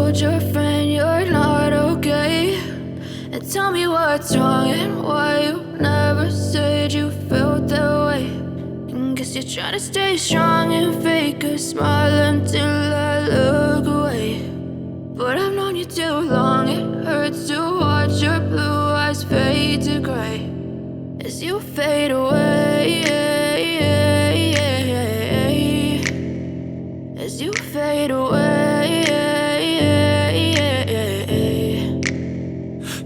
told your friend you're not okay, and tell me what's wrong and why you never said you felt that way. And guess you're trying to stay strong and fake a smile until I look away. But I've known you too long, it hurts to watch your blue eyes fade to gray as you fade away, as you fade away.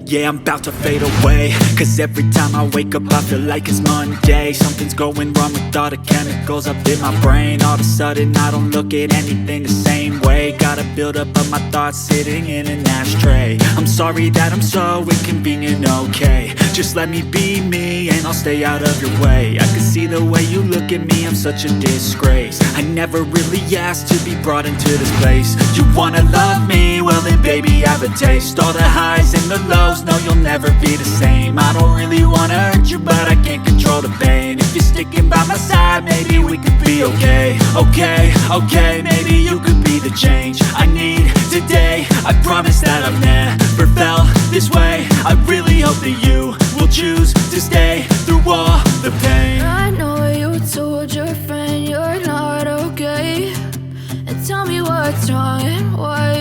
Yeah, I'm about to fade away, cause every time I wake up I feel like it's Monday. Something's going wrong with all the chemicals up in my brain. All of a sudden I don't look at anything the same way. Gotta build up of my thoughts sitting in an ashtray. I'm sorry that I'm so inconvenient, okay. Just let me be me and I'll stay out of your way. I can see the way you look at me, I'm such a disgrace. I never really asked to be brought into this place. You wanna love me? Well then baby have a taste. All the highs and the lows, no you'll never be the same. I don't really wanna hurt you but I can't control the pain. If you're sticking by my side maybe we could be okay. Okay, maybe you could be the change I need today. I promise that I've never felt this way. I really hope that you will choose to stay through all the pain. I know you told your friend you're not okay, and tell me what's wrong and why